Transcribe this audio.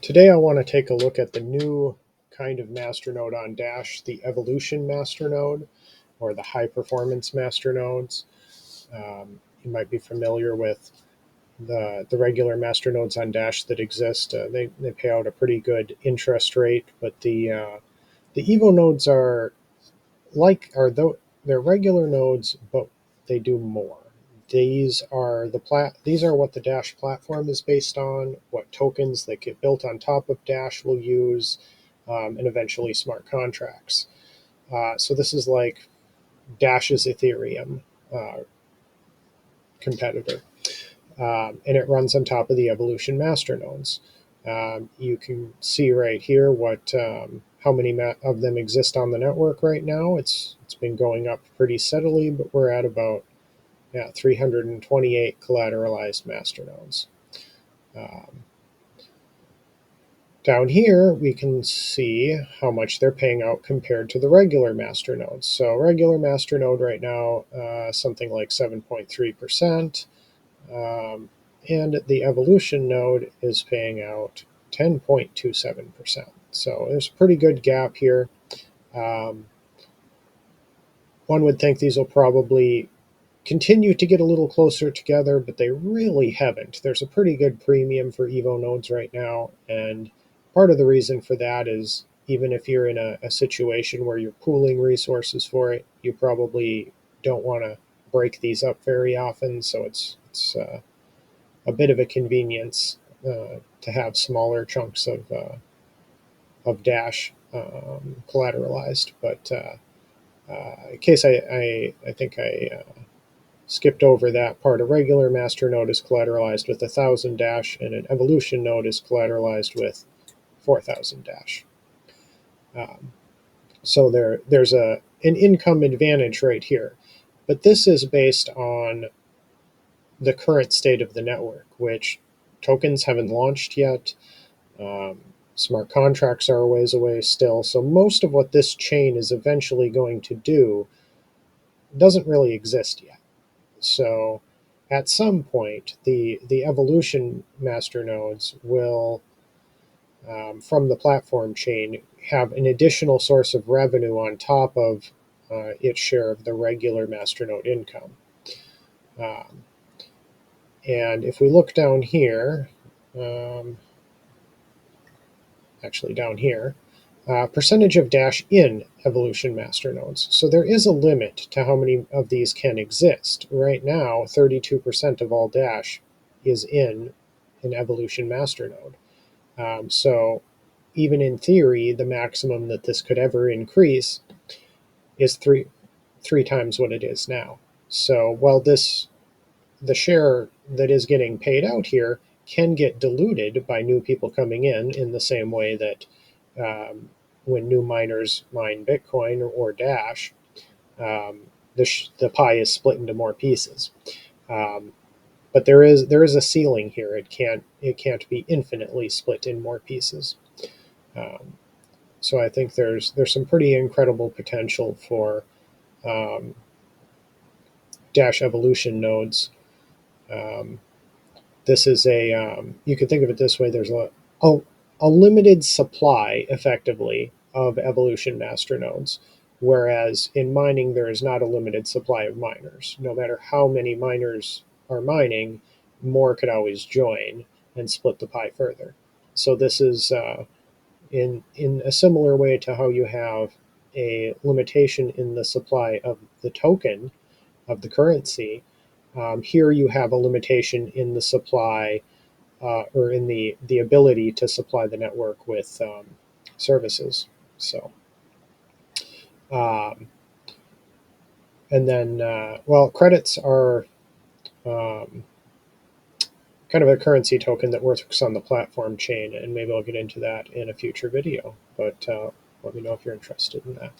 Today I want to take a look at the new kind of masternode on Dash, the evolution masternode, or the high performance masternodes. You might be familiar with the regular masternodes on Dash that exist. They pay out a pretty good interest rate, but the Evo nodes they're regular nodes, but they do more. These are what the Dash platform is based on, what tokens that get built on top of Dash will use, and eventually smart contracts. So this is like Dash's Ethereum uh, competitor, and it runs on top of the evolution masternodes. You can see right here how many of them exist on the network right now. It's been going up pretty steadily, but we're at about 328 collateralized masternodes. Um, Down here, we can see how much they're paying out compared to the regular masternodes. So regular masternode right now, something like 7.3%. And the evolution node is paying out 10.27%. So there's a pretty good gap here. Um, one would think these will probably continue to get a little closer together, but they really haven't. There's a pretty good premium for Evo nodes right now, and part of the reason for that is even if you're in a situation where you're pooling resources for it, you probably don't want to break these up very often, so it's a bit of a convenience to have smaller chunks of Dash collateralized. But in case I think I skipped over that part. A regular master node is collateralized with 1,000 Dash, and an evolution node is collateralized with 4,000 Dash. So there's an income advantage right here. But this is based on the current state of the network, which tokens haven't launched yet. Um, Smart contracts are a ways away still. So most of what this chain is eventually going to do doesn't really exist yet. So at some point, the evolution masternodes will, from the platform chain, have an additional source of revenue on top of its share of the regular masternode income. Um, and if we look down here, um, actually down here, percentage of Dash in evolution masternodes. So there is a limit to how many of these can exist. Right now, 32% of all Dash is in an evolution masternode. So even in theory, the maximum that this could ever increase is three times what it is now. So while the share that is getting paid out here can get diluted by new people coming in the same way that when new miners mine Bitcoin or Dash, um, the pie is split into more pieces. Um, but there is a ceiling here. It can't be infinitely split in more pieces. Um, so I think there's some pretty incredible potential for um, Dash evolution nodes. Um, this is you could think of it this way: there's a, a limited supply, effectively, of evolution masternodes, whereas in mining there is not a limited supply of miners. No matter how many miners are mining, more could always join and split the pie further. So this is in a similar way to how you have a limitation in the supply of the token of the currency. Here you have a limitation in the supply or in the ability to supply the network with services. So, um, and then, well, credits are um, kind of a currency token that works on the platform chain, and maybe I'll get into that in a future video. But let me know if you're interested in that.